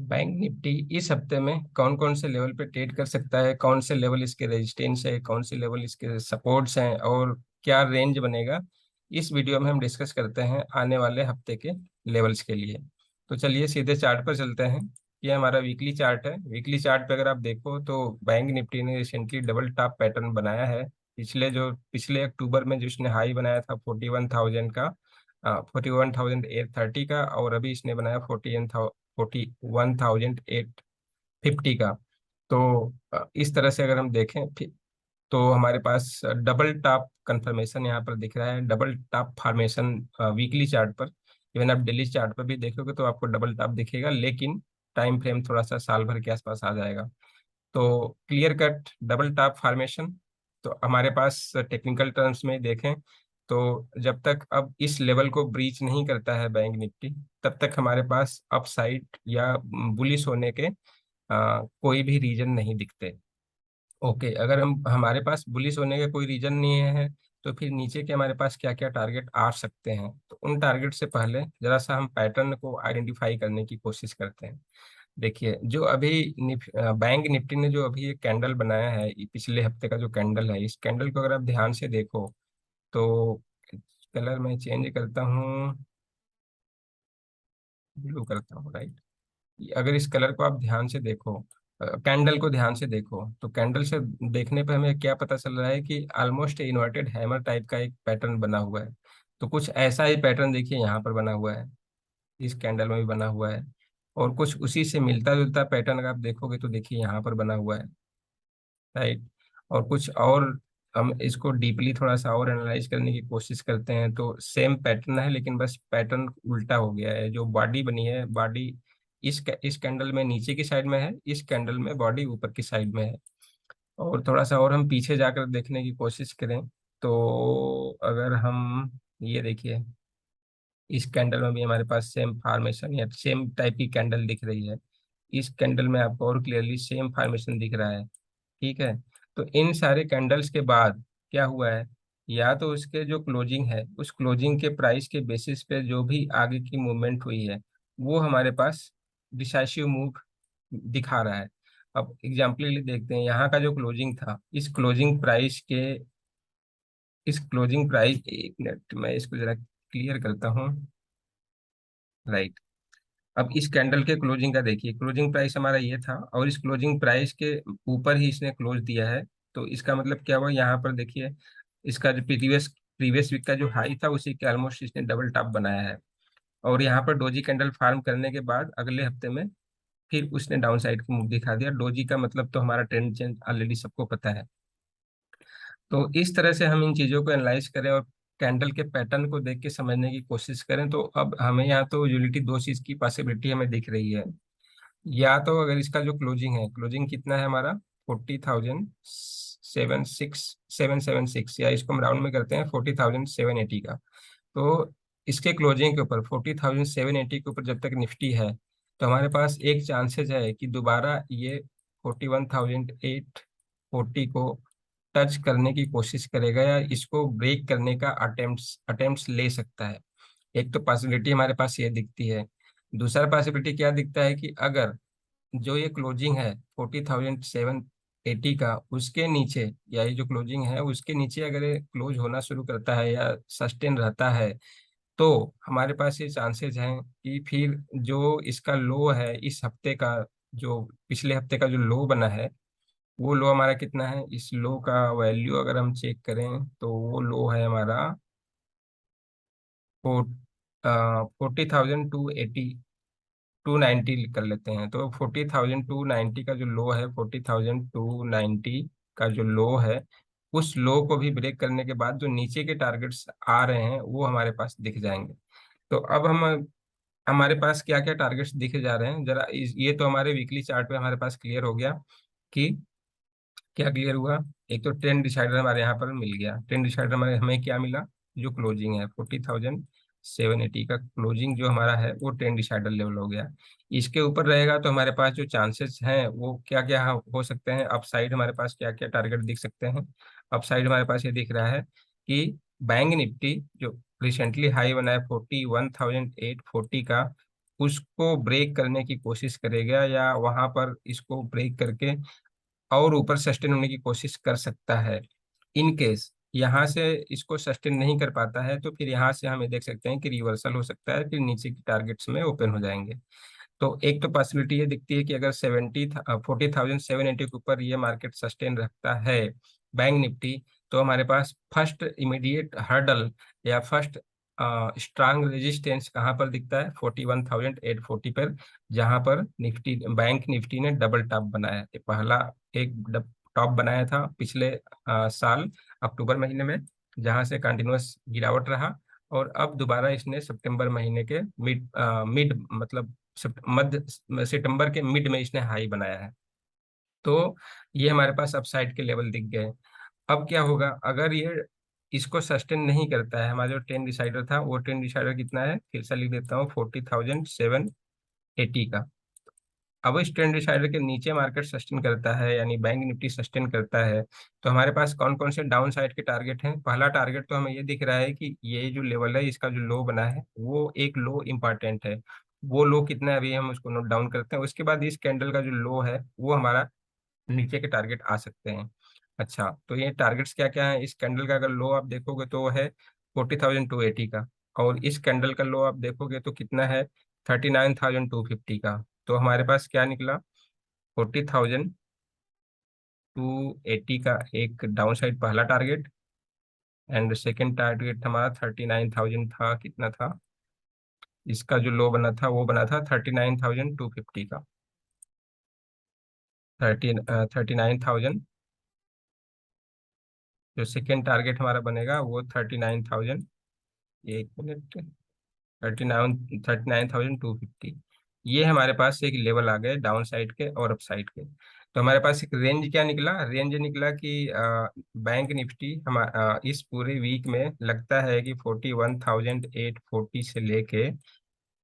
Bank Nifty इस हफ्ते में कौन कौन से लेवल पे ट्रेड कर सकता है, कौन से लेवल इसके रेजिस्टेंस है, कौन से लेवल इसके सपोर्ट्स हैं और क्या रेंज बनेगा, इस वीडियो में हम डिस्कस करते हैं आने वाले हफ्ते के लेवल्स के लिए। तो चलिए सीधे चार्ट पर चलते हैं। ये हमारा वीकली चार्ट है। वीकली चार्ट पे अगर आप देखो तो बैंक निफ्टी ने रिसेंटली डबल टॉप पैटर्न बनाया है। पिछले अक्टूबर में जिसने हाई बनाया था 41,000 का, 41,830 का, और अभी इसने बनाया 41,850 का। तो इस तरह से अगर हम देखें तो हमारे पास डबल टॉप कंफर्मेशन यहाँ पर दिख रहा है, double top formation weekly chart पर। इवन आप डेली चार्ट पर भी देखोगे तो आपको डबल टॉप दिखेगा, लेकिन टाइम फ्रेम थोड़ा सा साल भर के आसपास आ जाएगा। तो clear cut double top formation. तो हमारे पास टेक्निकल टर्म्स में देखें तो जब तक अब इस लेवल को ब्रीच नहीं करता है बैंक निफ्टी, तब तक हमारे पास अपसाइड या बुलिश होने के कोई भी रीजन नहीं दिखते। ओके, अगर हम हमारे पास बुलिश होने का कोई रीजन नहीं है तो फिर नीचे के हमारे पास क्या क्या टारगेट आ सकते हैं, तो उन टारगेट से पहले जरा सा हम पैटर्न को आइडेंटिफाई करने की कोशिश करते हैं। देखिए, जो अभी बैंक निफ्टी ने जो अभी एक कैंडल बनाया है, ये पिछले हफ्ते का जो कैंडल है, इस कैंडल को अगर आप ध्यान से देखो तो कलर मैं चेंज करता हूँ, ब्लू करता हूँ, राइट। अगर इस कलर को आप ध्यान से देखो, कैंडल को ध्यान से देखो, तो कैंडल से देखने पे हमें क्या पता चल रहा है कि ऑलमोस्ट इन्वर्टेड हैमर टाइप का एक पैटर्न बना हुआ है। तो कुछ ऐसा ही पैटर्न देखिए यहाँ पर बना हुआ है, इस कैंडल में भी बना हुआ है, और कुछ उसी से मिलता जुलता पैटर्न अगर आप देखोगे तो देखिए यहाँ पर बना हुआ है, राइट। और कुछ और हम इसको डीपली थोड़ा सा और एनालाइज करने की कोशिश करते हैं तो सेम पैटर्न है, लेकिन बस पैटर्न उल्टा हो गया है। जो बॉडी बनी है, बॉडी इस कैंडल में नीचे की साइड में है, इस कैंडल में बॉडी ऊपर की साइड में है। और थोड़ा सा और हम पीछे जाकर देखने की कोशिश करें तो अगर हम ये देखिए, इस कैंडल में भी हमारे पास सेम फॉर्मेशन या सेम टाइप की कैंडल दिख रही है। इस कैंडल में आपको और क्लियरली सेम फॉर्मेशन दिख रहा है, ठीक है। तो इन सारे कैंडल्स के बाद क्या हुआ है, या तो उसके जो क्लोजिंग है, उस क्लोजिंग के प्राइस के बेसिस पे जो भी आगे की मूवमेंट हुई है, वो हमारे पास डिसाइसिव मूव दिखा रहा है। अब एग्जाम्पल देखते हैं, यहाँ का जो क्लोजिंग था, इस क्लोजिंग प्राइस, एक मिनट मैं इसको जरा क्लियर करता हूँ, राइट। अब इस कैंडल के क्लोजिंग का देखिए, क्लोजिंग प्राइस हमारा ये था और इस क्लोजिंग प्राइस के ऊपर ही इसने क्लोज दिया है। तो इसका मतलब क्या हुआ, यहाँ पर देखिए, इसका जो प्रीवियस प्रीवियस वीक का जो हाई था उसी के ऑलमोस्ट इसने डबल टॉप बनाया है। और यहाँ पर डोजी कैंडल फार्म करने के बाद अगले हफ्ते में फिर उसने डाउन साइड की मूव दिखा दिया। डोजी का मतलब तो हमारा ट्रेंड चेंज ऑलरेडी सबको पता है। तो इस तरह से हम इन चीज़ों को एनालाइज करें और कैंडल के पैटर्न को देख के समझने की कोशिश करें, तो अब हमें यहाँ तो यूनिटी दो चीज़ की पॉसिबिलिटी हमें दिख रही है। या तो अगर इसका जो क्लोजिंग है, क्लोजिंग कितना है हमारा, 40,767 या इसको हम राउंड में करते हैं 40,780 का। तो इसके क्लोजिंग के ऊपर 40,780 के ऊपर जब तक निफ्टी है, तो हमारे पास एक चांसेस है कि दोबारा ये 41,840 को टच करने की कोशिश करेगा या इसको ब्रेक करने का अटेम्प्ट्स ले सकता है। एक तो पॉसिबिलिटी हमारे पास ये दिखती है। दूसरा पॉसिबिलिटी क्या दिखता है कि अगर जो ये क्लोजिंग है 40,780 का, उसके नीचे, या ये जो क्लोजिंग है उसके नीचे अगर ये क्लोज होना शुरू करता है या सस्टेन रहता है, तो हमारे पास ये चांसेस हैं कि फिर जो इसका लो है इस हफ्ते का, जो पिछले हफ्ते का जो लो बना है, वो लो हमारा कितना है, इस लो का वैल्यू अगर हम चेक करें तो वो लो है हमारा 40,280, 290 कर लेते हैं। तो 40,290 का जो लो है, 40,290 का जो लो है, उस लो को भी ब्रेक करने के बाद जो नीचे के टारगेट्स आ रहे हैं वो हमारे पास दिख जाएंगे। तो अब हम हमारे पास क्या क्या टारगेट्स दिखे जा रहे हैं जरा ये तो हमारे वीकली चार्ट पे हमारे पास क्लियर हो गया कि क्या क्लियर हुआ। एक तो ट्रेंड डिसाइडर हमारे यहाँ पर मिल गया। ट्रेंड डिसाइडर हमारे हमें क्या मिला, जो क्लोजिंग है 40,780 का क्लोजिंग जो हमारा है वो ट्रेंड डिसाइडर लेवल हो गया। इसके ऊपर रहेगा तो हमारे पास जो चांसेस हैं वो क्या क्या हो सकते हैं, अपसाइड हमारे पास क्या क्या टारगेट दिख सकते हैं। अपसाइड हमारे पास ये दिख रहा है कि बैंक निफ्टी जो रिसेंटली हाई बना है 41,840 का, उसको ब्रेक करने की कोशिश करेगा या वहां पर इसको ब्रेक करके और ऊपर सस्टेन होने की कोशिश कर सकता है। इन केस यहाँ से इसको सस्टेन नहीं कर पाता है तो फिर यहाँ से हम ये देख सकते हैं कि रिवर्सल हो सकता है, फिर नीचे की टारगेट्स में ओपन हो जाएंगे। तो एक तो पॉसिबिलिटी ये दिखती है कि अगर 40,780 के ऊपर ये मार्केट सस्टेन रखता है बैंक निफ्टी, तो हमारे पास फर्स्ट इमीडिएट हर्डल या फर्स्ट स्ट्रांग रेजिस्टेंस कहाँ पर दिखता है, 41,840 पर, जहां पर निफ्टी बैंक निफ्टी ने डबल टॉप बनाया है। पहला एक टॉप बनाया था पिछले साल अक्टूबर महीने में, जहां से कंटिन्यूअस गिरावट रहा, और अब दोबारा इसने सितंबर महीने के मिड मतलब मध्य सितंबर के मिड में इसने हाई बनाया है। तो ये हमारे पास अपसाइड के लेवल दिख गए। अब क्या होगा अगर ये इसको सस्टेन नहीं करता है, हमारा जो ट्रेंड डिसाइडर था वो ट्रेंड डिसाइडर कितना है, फिर से लिख देता हूँ, 40,780 का। अब इस ट्रेंड डिसाइडर के नीचे मार्केट सस्टेन करता है, यानी बैंक निफ्टी सस्टेन करता है, तो हमारे पास कौन कौन से डाउन साइड के टारगेट हैं। पहला टारगेट तो हमें ये दिख रहा है कि ये जो लेवल है इसका जो लो बना है वो एक लो इम्पॉर्टेंट है। वो लो कितना है अभी हम उसको नोट डाउन करते हैं। उसके बाद इस कैंडल का जो लो है वो हमारा नीचे के टारगेट आ सकते हैं। अच्छा, तो ये टारगेट्स क्या क्या है, इस कैंडल का अगर लो आप देखोगे तो वो है 40,280 का, और इस कैंडल का लो आप देखोगे तो कितना है, 39,250 का। तो हमारे पास क्या निकला, 40,280 का एक डाउन साइड पहला टारगेट, एंड सेकेंड टारगेट हमारा 39,000 था, कितना था, इसका जो लो बना था वो बना था 39,250 का, 39,000। जो सेकेंड टारगेट हमारा बनेगा वो 39,000, एक मिनट, 39,250। ये हमारे पास एक लेवल आ गए डाउन साइड के और अप साइड के। तो हमारे पास एक रेंज क्या निकला, रेंज निकला कि बैंक निफ्टी हमारा इस पूरे वीक में लगता है कि 41,840 से लेके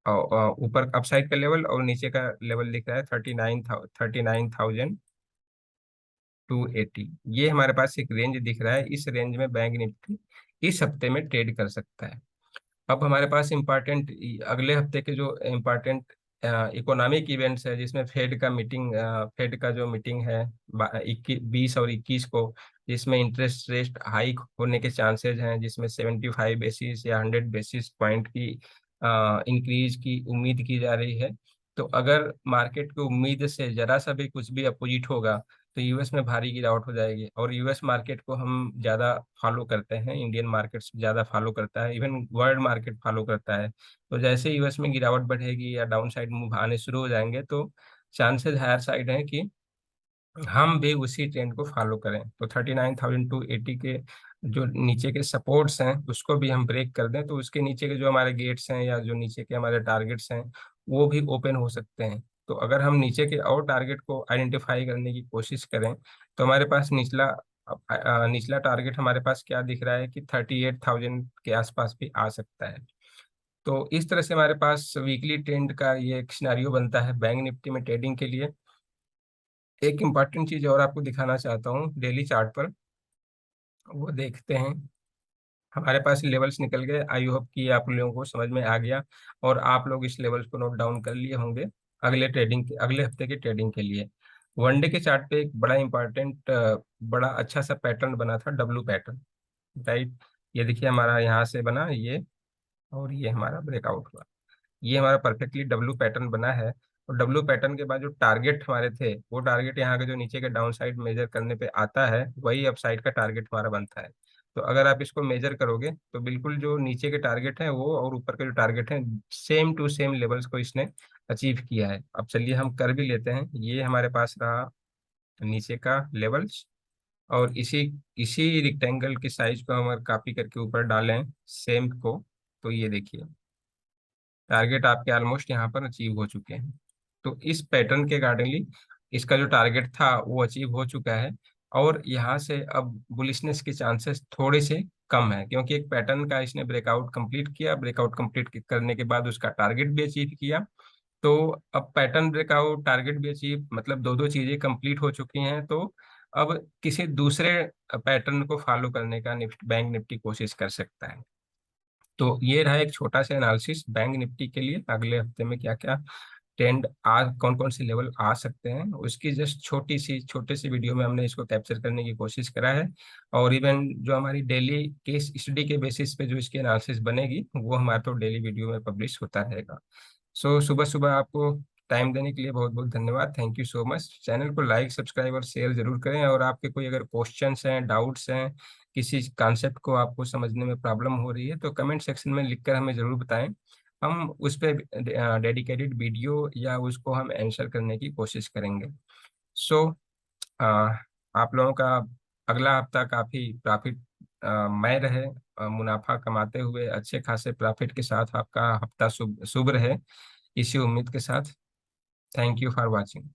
ऊपर अप साइड का लेवल और नीचे का लेवल दिख रहा है 39,280। ये हमारे पास एक रेंज दिख रहा है, इस रेंज में बैंक निफ्टी इस हफ्ते में ट्रेड कर सकता है। अब हमारे पास इम्पोर्टेंट अगले हफ्ते के जो इम्पोर्टेंट इकोनॉमिक इवेंट्स है, जिसमें फेड का जो मीटिंग है 20 और 21 को, जिसमें इंटरेस्ट रेट हाइक होने के चांसेस हैं, जिसमें 75 बेसिस या 100 बेसिस पॉइंट की इंक्रीज की उम्मीद की जा रही है। तो अगर मार्केट की उम्मीद से जरा सा भी कुछ भी अपोजिट होगा तो यूएस में भारी गिरावट हो जाएगी। और यूएस मार्केट को हम ज़्यादा फॉलो करते हैं, इंडियन मार्केट से ज़्यादा फॉलो करता है, इवन वर्ल्ड मार्केट फॉलो करता है। तो जैसे यूएस में गिरावट बढ़ेगी या डाउन साइड मूव आने शुरू हो जाएंगे तो चांसेस हायर साइड है कि हम भी उसी ट्रेंड को फॉलो करें। तो 39,280 के जो नीचे के सपोर्ट्स हैं उसको भी हम ब्रेक कर दें तो उसके नीचे के जो हमारे गेट्स हैं या जो नीचे के हमारे टारगेट्स हैं वो भी ओपन हो सकते हैं। तो अगर हम नीचे के और टारगेट को आइडेंटिफाई करने की कोशिश करें तो हमारे पास निचला टारगेट हमारे पास क्या दिख रहा है कि 38,000 के आसपास भी आ सकता है। तो इस तरह से हमारे पास वीकली ट्रेंड का ये एक सिनारियो बनता है बैंक निफ्टी में ट्रेडिंग के लिए। एक इम्पॉर्टेंट चीज और आपको दिखाना चाहता हूँ डेली चार्ट पर, वो देखते हैं। हमारे पास लेवल्स निकल गए, आई होप कि आप लोगों को समझ में आ गया और आप लोग इस लेवल्स को नोट डाउन कर लिए होंगे अगले हफ्ते के ट्रेडिंग के लिए। वनडे के चार्ट पे एक बड़ा इंपॉर्टेंट बड़ा अच्छा सा पैटर्न बना था, डब्लू पैटर्न, राइट। ये देखिए हमारा यहाँ से बना ये, और ये हमारा ब्रेकआउट हुआ। ये हमारा परफेक्टली डब्लू पैटर्न बना है। और डब्लू पैटर्न के बाद जो टारगेट हमारे थे वो टारगेट यहाँ के जो नीचे के डाउन साइड मेजर करने पे आता है वही अप साइड का टारगेट हमारा बनता है। तो अगर आप इसको मेजर करोगे तो बिल्कुल जो नीचे के टारगेट है वो और ऊपर के जो टारगेट है सेम टू सेम लेवल्स को इसने अचीव किया है। अब चलिए हम कर भी लेते हैं, ये हमारे पास रहा नीचे का लेवल्स, और इसी इसी रिक्टेंगल के साइज को हम कॉपी करके ऊपर डालें सेम को, तो ये देखिए टारगेट आपके ऑलमोस्ट यहाँ पर अचीव हो चुके हैं। तो इस पैटर्न के अकॉर्डिंगली इसका जो टारगेट था वो अचीव हो चुका है, और यहाँ से अब बुलिशनेस के चांसेस थोड़े से कम है, क्योंकि एक पैटर्न का इसने ब्रेकआउट कंप्लीट किया, ब्रेकआउट कंप्लीट करने के बाद उसका टारगेट भी अचीव किया। तो अब पैटर्न ब्रेकआउट टारगेट भी अचीव, मतलब दो दो चीजें कंप्लीट हो चुकी हैं। तो अब किसी दूसरे पैटर्न को फॉलो करने का बैंक निफ्टी कोशिश कर सकता है। तो ये रहा एक छोटा सा एनालिसिस बैंक निफ्टी के लिए, अगले हफ्ते में क्या क्या ट्रेंड कौन कौन से लेवल आ सकते हैं, उसकी जस्ट छोटे सी वीडियो में हमने इसको कैप्चर करने की कोशिश करा है। और इवन जो हमारी डेली केस स्टडी के बेसिस पे जो इसकी एनालिसिस बनेगी वो हमारे तो डेली वीडियो में पब्लिश होता रहेगा। सो सुबह सुबह आपको टाइम देने के लिए बहुत बहुत धन्यवाद, thank you so much. Channel को लाइक सब्सक्राइब और शेयर जरूर करें, और आपके कोई अगर क्वेश्चंस हैं, डाउट्स हैं, किसी कॉन्सेप्ट को आपको समझने में प्रॉब्लम हो रही है तो कमेंट सेक्शन में लिखकर हमें जरूर बताएं। हम उस पर डेडिकेटेड वीडियो या उसको हम आंसर करने की कोशिश करेंगे। सो आप लोगों का अगला हफ्ता काफी प्रॉफिट मय रहे, मुनाफा कमाते हुए अच्छे खासे प्रॉफिट के साथ आपका हफ्ता शुभ शुभ रहे, इसी उम्मीद के साथ। Thank you for watching.